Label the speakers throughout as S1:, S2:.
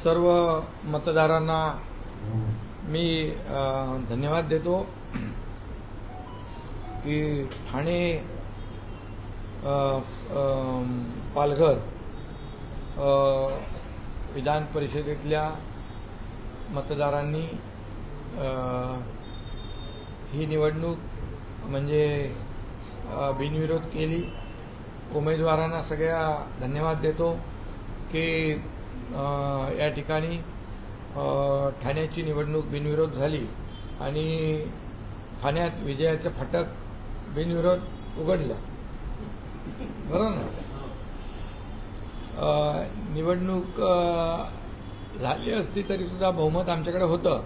S1: सर्व मतदारांना मी धन्यवाद देतो की ठाणे पालघर विधान परिषदेतल्या मतदारांनी ही निवडणूक म्हणजे बिनविरोध केली। उमेदवारांना सगळ्या धन्यवाद देतो की या ठिकाणी ठाण्याची निवडणूक बिनविरोध झाली आणि ठाण्यात विजयाचं फाटक बिनविरोध उघडलं। बरोबर ना? निवडणूक झाली असती तरी सुद्धा बहुमत आमच्याकडे होतं,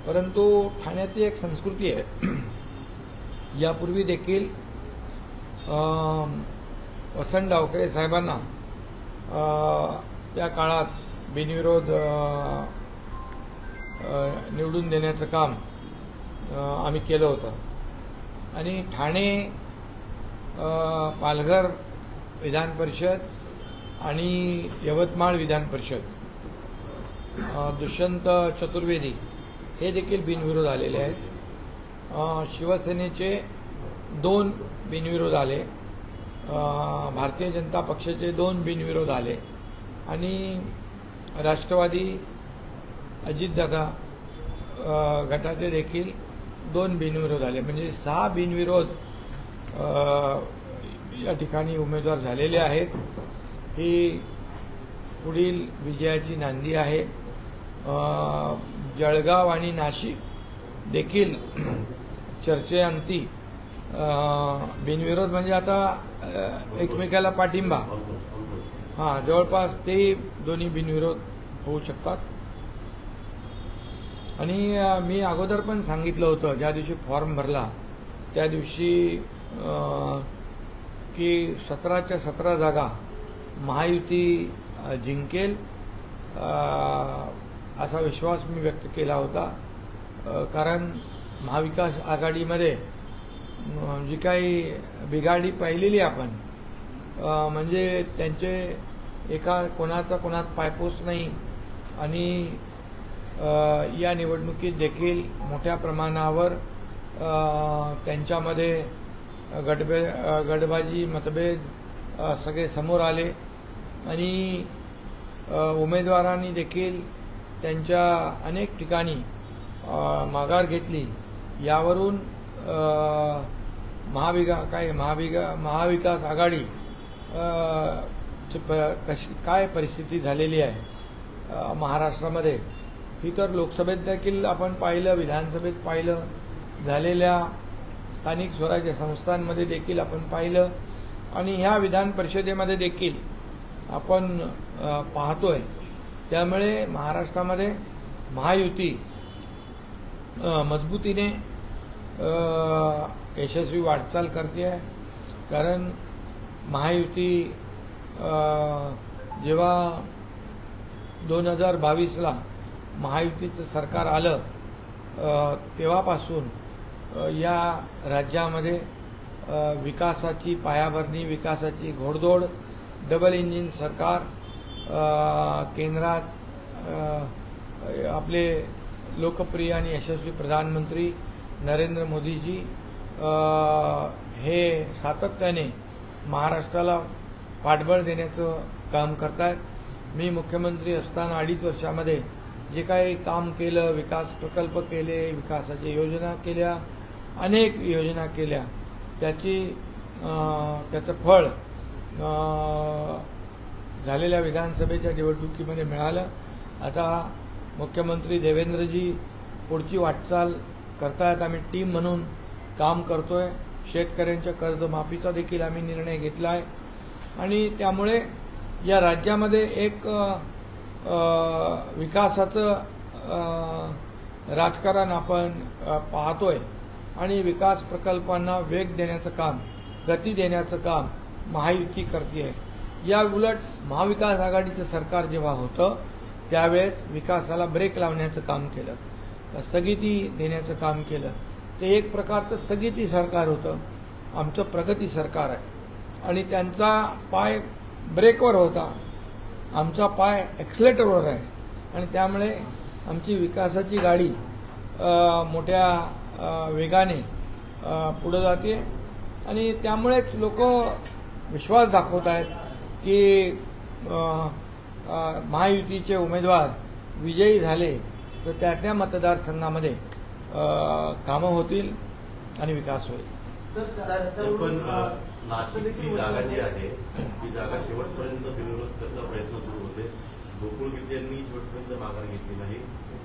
S1: परंतु ठाण्याची एक संस्कृती आहे। यापूर्वी देखील वसंत डावखरे साहेबांना त्या काळात बिनविरोध निवडून देण्याचं काम आम्ही केलं होतं आणि ठाणे पालघर विधान परिषद आणि यवतमाळ विधान परिषद दुष्यंत चतुर्वेदी हे देखील बिनविरोध आलेले आहेत। शिवसेनेचे 2 बिनविरोध आले, भारतीय जनता पक्षाचे 2 बिनविरोध आले आणि राष्ट्रवादी अजितदादा गटाचे देखील 2 बिनविरोध आले, म्हणजे 6 बिनविरोध या ठिकाणी उमेदवार झालेले आहेत। ही पुढील विजयाची नांदी आहे। जळगाव आणि नाशिक देखील चर्चेअंती बिनविरोध म्हणजे आता एकमेकाला पाठिंबा, जवळपास ते दोन्ही बिनविरोध होऊ शकतात। आणि मी अगोदर पण सांगितलं होतं ज्या दिवशी फॉर्म भरला त्या दिवशी की 17च्या 17 जागा महायुती जिंकेल असा विश्वास मी व्यक्त केला होता। कारण महाविकास आघाडीमध्ये जी काही बिघाडी पाहिलेली आपण, म्हणजे त्यांचे एका कोणाचा कोणात पायपोस नाही आणि या निवडणुकीत देखील मोठ्या प्रमाणावर त्यांच्यामध्ये गटबाजी मतभेद सगळे समोर आले आणि उमेदवारांनी देखील त्यांच्या अनेक ठिकाणी माघार घेतली। यावरून महाविकास आघाडी काय परिस्थिती झालेली आहे महाराष्ट्रामध्ये ही तर लोकसभेत देखील आपण पाहिलं, विधानसभेत पाहिलं, झालेल्या स्थानिक स्वराज्य संस्थांमध्ये देखील आपण पाहिलं आणि ह्या विधान परिषदेमध्ये देखील आपण पाहतोय। त्यामुळे महाराष्ट्रामध्ये महायुती मजबूतीने यशस्वी वाटचाल करते आहे। कारण महायुती जेव्हा 2022ला महायुतीचं सरकार आलं तेव्हापासून या राज्यामध्ये विकासाची पायाभरणी, विकासाची घोडदौड, डबल इंजिन सरकार, केंद्रात आपले लोकप्रिय आणि यशस्वी प्रधानमंत्री नरेंद्र मोदीजी हे सातत्याने महाराष्ट्राला पाठबळ देण्याचं काम करतायत। मी मुख्यमंत्री असताना 2.5 वर्षामध्ये जे काही काम केलं, विकास प्रकल्प केले, विकासाच्या योजना केल्या, अनेक योजना केल्या, त्याचं फळ झालेल्या विधानसभेच्या निवडणुकीमध्ये मिळालं। आता मुख्यमंत्री देवेंद्रजी पुढची वाटचाल करतायत, आम्ही टीम म्हणून काम करतोय। शेतकऱ्यांच्या कर्जमाफीचा देखील आम्ही निर्णय घेतला आहे आणि त्यामुळे या राज्यामध्ये एक विकासाचं राजकारण आपण पाहतोय आणि विकास प्रकल्पांना वेग देण्याचं काम, गती देण्याचं काम महायुती करते आहे। या उलट महाविकास आघाडीचं सरकार जेव्हा होतं त्यावेळेस विकासाला ब्रेक लावण्याचं काम केलं, स्थगिती देण्याचं काम केलं। ते एक प्रकारचं स्थगिती सरकार होतं, आमचं प्रगती सरकार आहे आणि त्यांचा पाय ब्रेकवर होता, आमचा पाय एक्सलेटरवर आहे। आणि त्यामुळे आमची विकासाची गाडी मोठ्या वेगाने पुढे जाते आणि त्यामुळेच लोक विश्वास दाखवत आहेत की महायुतीचे उमेदवार विजयी झाले तर त्या मतदारसंघामध्ये कामं होतील आणि विकास होईल.
S2: पण नाशिकची जागा जी आहे ती जागा शेवटपर्यंत बिनविरोध करण्याचा प्रयत्न सुरू होते. गोकुळ गीते यांनी शेवटपर्यंत माघार घेतली नाही.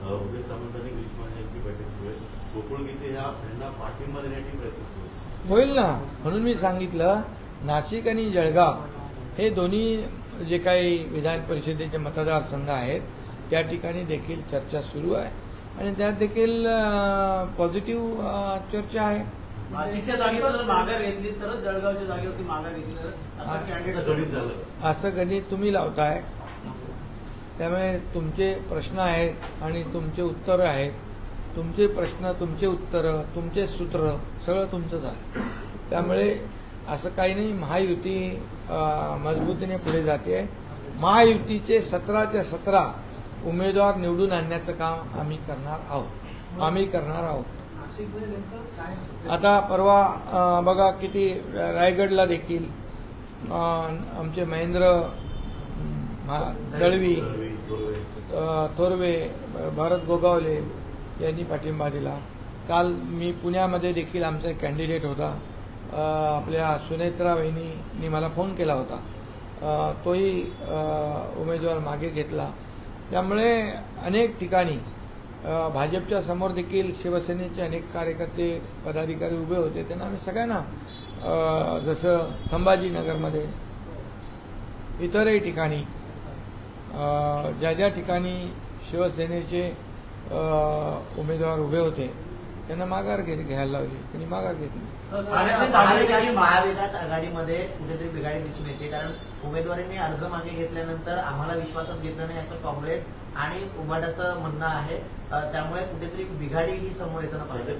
S2: उदय सामंत आणि गिरीश महाजन यांची बैठक सुरू आहे. गोकुळ गीते यांना पाठिंबा देण्याची प्रयत्न सुरू
S1: होईल ना. म्हणून मी सांगितलं नाशिक आणि जळगाव हे दोन्ही जे काही विधान परिषदेचे मतदारसंघ आहेत त्या ठिकाणी देखील चर्चा सुरू आहे आणि त्यात देखील पॉझिटिव्ह चर्चा आहे.
S3: नाशिकच्या जागेवर जर माघार घेतली तरच जळगावच्या जागेवरती माघार घेतली तर असं कॅन्डिडेट
S2: झालं.
S1: असं गणित तुम्ही लावताय. त्यामुळे तुमचे प्रश्न आहेत आणि तुमचे उत्तरं आहेत. तुमचे प्रश्न, तुमचे उत्तरं, तुमचे सूत्र सगळं तुमचंच आहे. त्यामुळे असं काही नाही. महायुती मजबूतीने पुढे जाते. महायुतीचे 17च्या 17 उमेदवार निवडून आणण्याचं काम आम्ही करणार आहोत. आता परवा बघा किती रायगडला देखील आमचे महेंद्र दळवी, थोरवे, भरत गोगावले यांनी पाठिंबा दिला. काल मी पुण्यामध्ये देखील आमचा एक कॅन्डिडेट होता, आपल्या सुनेत्रा वहिनींनी मला फोन केला होता, तोही उमेदवार मागे घेतला. त्यामुळे अनेक ठिकाणी भाजपच्या समोर देखील शिवसेनेचे अनेक कार्यकर्ते पदाधिकारी उभे होते. त्यांना आम्ही सगळ्यांना जसं संभाजीनगरमध्ये इतरही ठिकाणी ज्या ठिकाणी शिवसेनेचे उमेदवार उभे होते त्यांना माघार घ्यायला लावली. त्यांनी माघार घेतली.
S4: महाविकास आघाडीमध्ये कुठेतरी बिघाडी दिसून येते, कारण उमेदवारांनी अर्ज मागे घेतल्यानंतर आम्हाला विश्वासात घेतलं नाही असं काँग्रेस आणि उभाटाचं म्हणणं आहे. त्यामुळे कुठेतरी बिघाडी ही समोर येताना पाहिजे.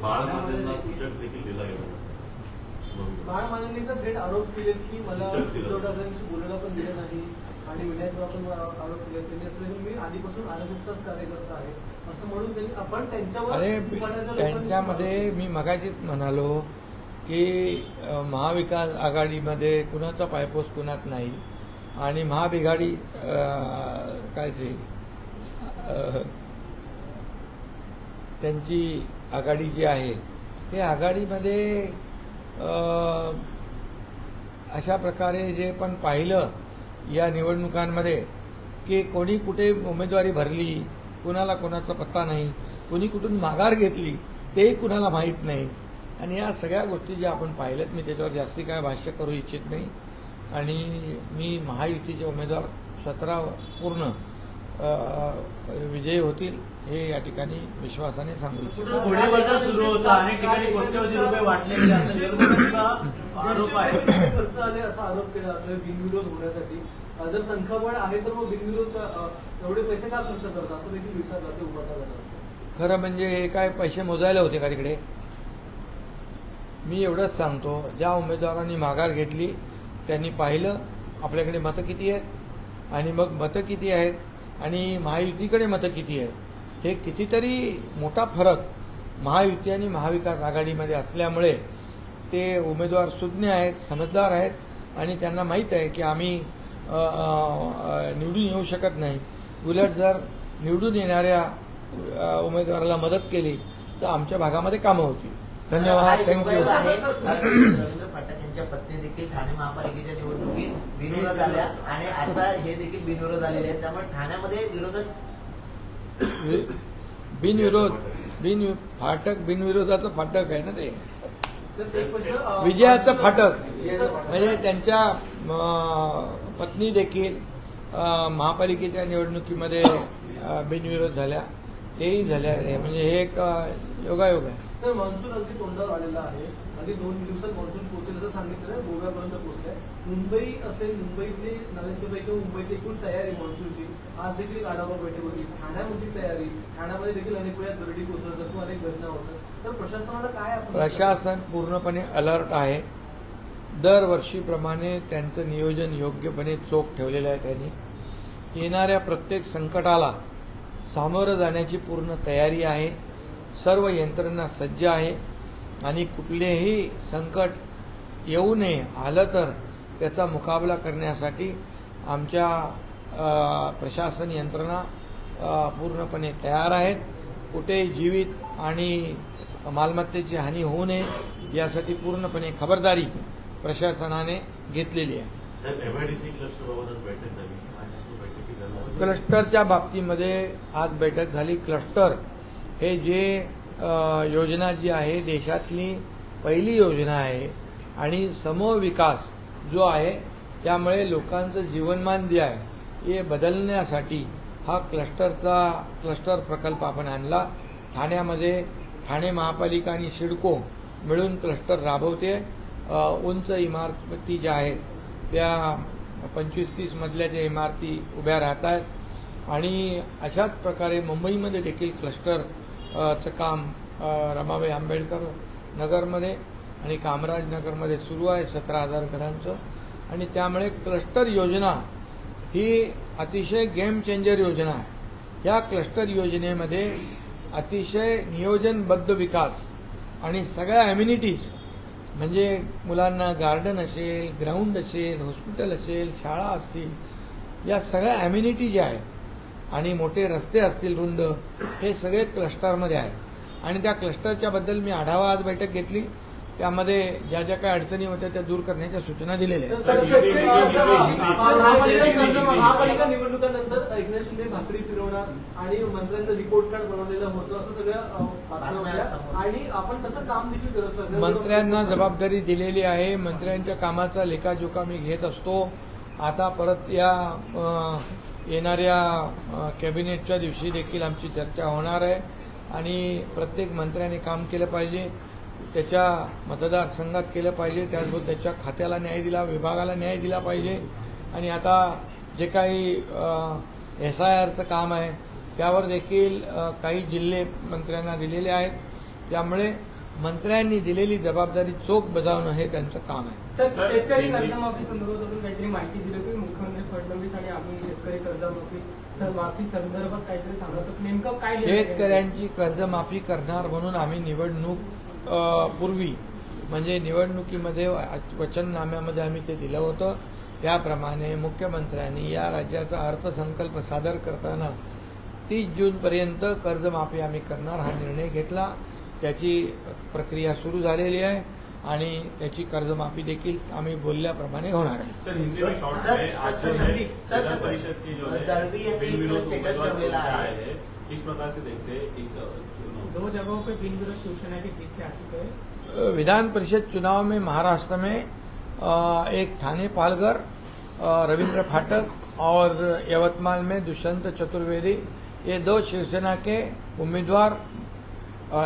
S3: बाळमानेंनी तर थेट आरोप केले की मला उद्धव ठाकरेंशी बोलायला पण दिलं नाही आणि विनायकराव पण आरोप केले. त्यांनी असं मी आधीपासून RSSचाच कार्यकर्ता आहे असं म्हणून त्यांनी आपण त्यांच्यावर
S1: त्यांच्यामध्ये मी मगाशीच म्हणालो की महाविकास आघाडीमध्ये कुणाचा पायपोस कुणात नाही आणि महाबिघाडी काय ते त्यांची आघाडी जी आहे ते आघाडीमध्ये अशा प्रकारे जे पण पाहिलं या निवडणुकांमध्ये की कोणी कुठे उमेदवारी भरली, कुणाला कोणाचा पत्ता नाही, कोणी कुठून माघार घेतली तेही कुणाला माहीत नाही. आणि या सगळ्या गोष्टी ज्या आपण पाहिल्यात, मी त्याच्यावर जास्ती काय भाष्य करू इच्छित नाही. आणि मी महायुतीचे उमेदवार 17 पूर्ण विजयी होतील हे या ठिकाणी विश्वासाने सांगू इच्छितो.
S3: घोडेबाजार सुरू होता, अनेक ठिकाणी कोट्यवधी रुपये वाटले गेले असा विरोधकांचा आरोप आहे. खर्च आले असा आरोप केला जातोय बिनविरोध होण्यासाठी. जर संख्याबळ आहे तर मग बिनविरोध एवढे पैसे का खर्च करतात असं देखील विचारलं जाते उभाटा.
S1: खरं म्हणजे हे काय पैसे मोजायला होते का तिकडे? मी एवढंच सांगतो, ज्या उमेदवारांनी माघार घेतली त्यांनी पाहिलं आपल्याकडे मतं किती आहेत आणि मग मतं किती आहेत आणि महायुतीकडे मतं किती आहेत. हे कितीतरी मोठा फरक महायुती आणि महाविकास आघाडीमध्ये असल्यामुळे ते उमेदवार सुज्ञ आहेत, समजदार आहेत आणि त्यांना माहीत आहे की आम्ही निवडून येऊ शकत नाही. उलट जर निवडून येणाऱ्या उमेदवाराला मदत केली तर आमच्या भागामध्ये कामं होती. धन्यवाद. थँक्यू.
S4: रवींद्र फाटक यांच्या पत्नी देखील ठाणे महापालिकेच्या निवडणुकीत बिनविरोध आल्या आणि आता हे देखील बिनविरोध आलेले आहेत. त्यामुळे ठाण्यामध्ये
S1: फाटक बिनविरोधाचं फाटक आहे ना ते, विजयाचं फाटक. म्हणजे त्यांच्या पत्नी देखील महापालिकेच्या निवडणुकीमध्ये बिनविरोध झाल्या, तेही झाल्या. म्हणजे हे एक योगायोग आहे.
S3: तर मान्सून अगदी तोंडावर आलेला आहे. अगदी 2 दिवसात मान्सून पोहोचेल असं सांगितलं, गोव्यापर्यंत पोहोचलाय. मुंबई असेल, मुंबईतली नालेसोबा किंवा मुंबईतली एकूण तयारी मान्सूनची आज देखील एक आढावा बैठक होती. ठाण्यामधली तयारी, ठाण्यामध्ये देखील अनेक वेळा दरडी कोसळतात, अनेक घटना होतात. तर प्रशासनाला काय
S1: प्रशासन पूर्णपणे अलर्ट आहे. दरवर्षीप्रमाणे त्यांचं नियोजन योग्यपणे चोख ठेवलेलं आहे. त्यांनी येणाऱ्या प्रत्येक संकटाला सामोरं जाण्याची पूर्ण तयारी आहे. सर्व यंत्रणा सज्ज आहे आणि कुठलेही संकट येऊ नये, आलं तर त्याचा मुकाबला करण्यासाठी आमच्या प्रशासन यंत्रणा पूर्णपणे तयार आहेत. कुठेही जीवित आणि मालमत्तेची हानी होऊ नये यासाठी पूर्णपणे खबरदारी प्रशासनाने घेतलेली आहे.
S2: एमआयडीसी क्लस्टरबाबतच बैठक झाली. बैठकी झाली.
S1: क्लस्टरच्या बाबतीमध्ये आज बैठक झाली. क्लस्टर हे जे योजना जी आहे देशातली पहिली योजना आहे आणि समूह विकास जो आहे त्यामुळे लोकांचं जीवनमान जे आहे हे बदलण्यासाठी हा क्लस्टर प्रकल्प आपण आणला. ठाण्यामध्ये ठाणे महापालिका आणि सिडको मिळून क्लस्टर राबवते. उंच इमारती ज्या आहेत त्या 25-30 मजल्याच्या इमारती उभ्या राहत आहेत आणि अशाच प्रकारे मुंबईमध्ये देखील क्लस्टरचं काम रमाबाई आंबेडकर नगरमध्ये आणि कामराज नगरमध्ये सुरू आहे 17,000 घरांचं. आणि त्यामुळे क्लस्टर योजना ही अतिशय गेम चेंजर योजना आहे. या क्लस्टर योजनेमध्ये अतिशय नियोजनबद्ध विकास आणि सगळ्या ॲम्युनिटीज म्हणजे मुलांना गार्डन असेल, ग्राउंड असेल, हॉस्पिटल असेल, शाळा असतील, या सगळ्या ॲम्युनिटी ज्या आहेत आणि मोठे रस्ते असतील रुंद, हे सगळे क्लस्टरमध्ये आहेत. आणि त्या क्लस्टरच्या बद्दल मी आढावा आज बैठक घेतली. त्यामध्ये ज्या ज्या काही अडचणी होत्या त्या दूर करण्याच्या सूचना दिलेल्या आहेत.
S3: महापालिका निवडणुकांनंतर एकनाथ शिंदे भाकरी फिरवणार आणि मंत्र्यांचं रिपोर्ट कार्ड बनवलेलं होतं असं सगळं बातम्या होत्या आणि आपण तसं काम देखील करत होतो.
S1: मंत्र्यांना जबाबदारी दिलेली आहे. मंत्र्यांच्या कामाचा लेखाजोखा मी घेत असतो. आता परत या येणाऱ्या कॅबिनेटच्या दिवशी देखील आमची चर्चा होणार आहे आणि प्रत्येक मंत्र्याने काम केलं पाहिजे, त्याच्या मतदारसंघात केलं पाहिजे, त्याचबरोबर त्याच्या खात्याला न्याय दिला, विभागाला न्याय दिला पाहिजे. आणि आता जे काही SIRचं काम आहे त्यावर देखील काही जिल्हे मंत्र्यांना दिलेले आहेत. त्यामुळे मंत्र्यांनी दिलेली जबाबदारी चोख बजावणं हे त्यांचं काम आहे.
S5: सर, शेतकरी कर्जमाफी संदर्भात काहीतरी माहिती दिली की मुख्यमंत्री फडणवीस आणि आम्ही शेतकरी कर्जमाफी संदर्भात काहीतरी सांगत होतो. नेमकं काय
S1: शेतकऱ्यांची कर्जमाफी करणार म्हणून आम्ही निवडणूक पूर्वी म्हणजे निवडणुकीमध्ये वचननाम्यामध्ये आम्ही ते दिलं होतं. त्याप्रमाणे मुख्यमंत्र्यांनी या राज्याचा अर्थसंकल्प सादर करताना 30 जूनपर्यंत कर्जमाफी आम्ही करणार हा निर्णय घेतला. त्याची प्रक्रिया सुरू झालेली आहे आणि त्याची कर्जमाफी देखील आम्ही बोलल्याप्रमाणे होणार आहे.
S6: सर, हिंदी में शॉर्ट में आज जो है जिला परिषद की जो है बिल विरोध उम्मीदवार चुन आए हैं, इस प्रकार से देखते हैं इस चुनाव
S5: 2 जगहों पे बिल विरोध शिवसेना की जीत के आ चुके हैं.
S1: विधान परिषद चुनाव में महाराष्ट्र में एक ठाणे पालघर रविंद्र फाटक और यवतमाल में दुष्यंत चतुर्वेदी, ये 2 शिवसेना के उम्मीदवार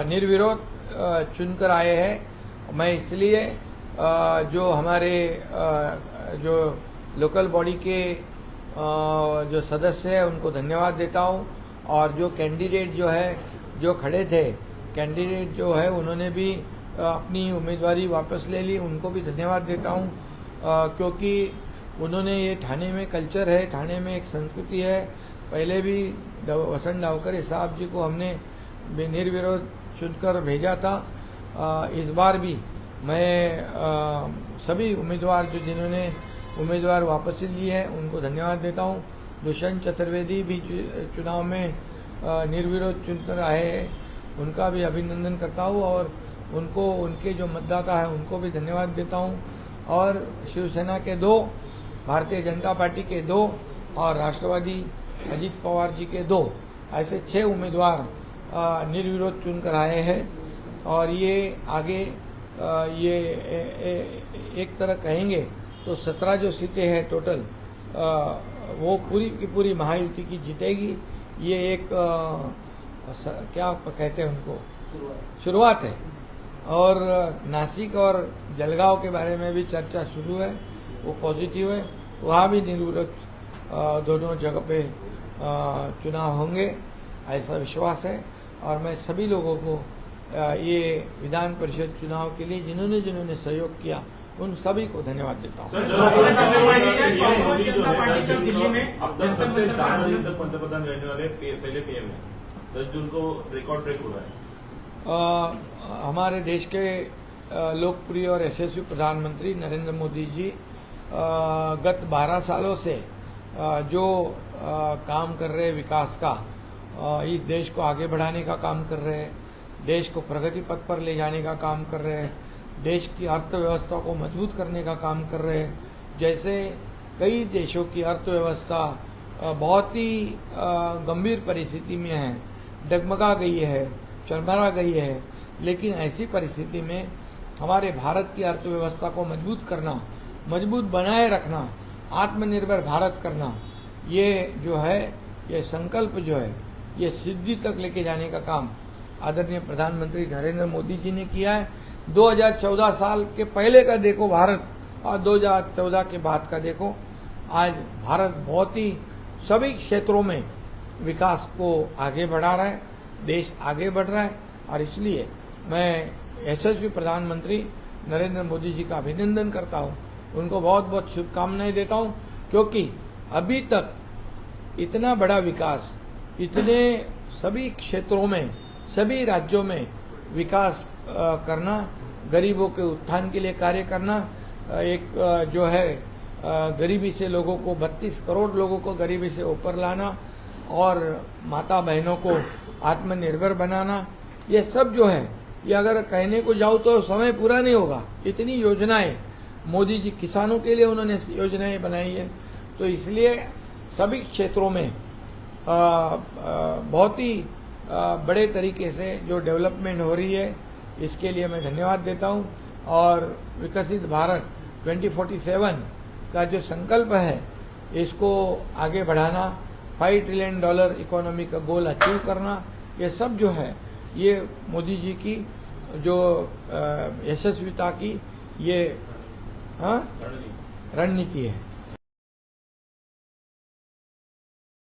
S1: निर्विरोध चुनकर आए हैं. मैं इसलिए जो हमारे जो लोकल बॉडी के जो सदस्य हैं उनको धन्यवाद देता हूं और जो कैंडिडेट जो है जो खड़े थे कैंडिडेट जो है उन्होंने भी अपनी उम्मीदवारी वापस ले ली, उनको भी धन्यवाद देता हूं क्योंकि उन्होंने ये ठाणे में कल्चर है, ठाणे में एक संस्कृति है. पहले भी वसंत डावकरे साहब जी को हमने निर्विरोध चुनकर भेजा था. इस बार भी मैं सभी उम्मीदवार जो जिन्होंने उम्मीदवार वापसी ली है उनको धन्यवाद देता हूं. दुष्यंत चतुर्वेदी भी चुनाव में निर्विरोध चुनकर आए हैं, उनका भी अभिनंदन करता हूं और उनको उनके जो मतदाता हैं उनको भी धन्यवाद देता हूं. और शिवसेना के 2, भारतीय जनता पार्टी के 2 और राष्ट्रवादी अजीत पवार जी के 2, ऐसे 6 उम्मीदवार निर्विरोध चुनकर आए हैं. और ये आगे ये एक तरह कहेंगे तो 17 जो सीटें हैं टोटल वो पूरी की पूरी महायुति की जीतेगी. ये एक क्या कहते हैं उनको शुरुआत है. और नासिक और जलगांव के बारे में भी चर्चा शुरू है, वो पॉजिटिव है. वहाँ भी निर्विरोध दोनों जगह पे चुनाव होंगे ऐसा विश्वास है. और मैं सभी लोगों को ये विधान परिषद चुनाव के लिए जिन्होंने सहयोग किया उन सभी को धन्यवाद देता हूँ।
S6: सर, मोदी जो है अब तक सबसे ज्यादा पंतप्रधान रहने वाले पहले पीएम है। 10 जून को रिकॉर्ड ब्रेक हो रहा है।
S1: हमारे देश के लोकप्रिय और यशस्वी प्रधानमंत्री नरेंद्र मोदी जी गत 12 सालों से जो काम कर रहे विकास का, इस देश को आगे बढ़ाने का काम कर रहे हैं, देश को प्रगति पथ पर ले जाने का काम कर रहे हैं, देश की अर्थव्यवस्था को मजबूत करने का काम कर रहे हैं। जैसे कई देशों की अर्थव्यवस्था बहुत ही गंभीर परिस्थिति में है, डगमगा गई है, चरमरा गई है, लेकिन ऐसी परिस्थिति में हमारे भारत की अर्थव्यवस्था को मजबूत करना, मजबूत बनाए रखना, आत्मनिर्भर भारत करना, ये जो है, ये संकल्प जो है, ये सिद्धि तक लेके जाने का काम आदरणीय प्रधानमंत्री नरेंद्र मोदी जी ने किया है। 2014 साल के पहले का देखो भारत और 2014 के बाद का देखो, आज भारत बहुत ही सभी क्षेत्रों में विकास को आगे बढ़ा रहा है, देश आगे बढ़ रहा है। और इसलिए मैं यशस्वी प्रधानमंत्री नरेंद्र मोदी जी का अभिनंदन करता हूं, उनको बहुत बहुत शुभकामनाएं देता हूं, क्योंकि अभी तक इतना बड़ा विकास, इतने सभी क्षेत्रों में, सभी राज्यों में विकास करना, गरीबों के उत्थान के लिए कार्य करना, एक जो है गरीबी से लोगों को 32 करोड़ लोगों को गरीबी से ऊपर लाना और माता बहनों को आत्मनिर्भर बनाना, ये सब जो है, ये अगर कहने को जाऊं तो समय पूरा नहीं होगा। इतनी योजनाएं मोदी जी, किसानों के लिए उन्होंने योजनाएं बनाई है। तो इसलिए सभी क्षेत्रों में बहुत ही बड़े तरीके से जो डेवलपमेंट हो रही है, इसके लिए मैं धन्यवाद देता हूं। और विकसित भारत 2047 का जो संकल्प है, इसको आगे बढ़ाना, $5 ट्रिलियन इकोनॉमी का गोल अचीव करना, ये सब जो है, ये मोदी जी की जो यशस्विता की ये रणनीति है।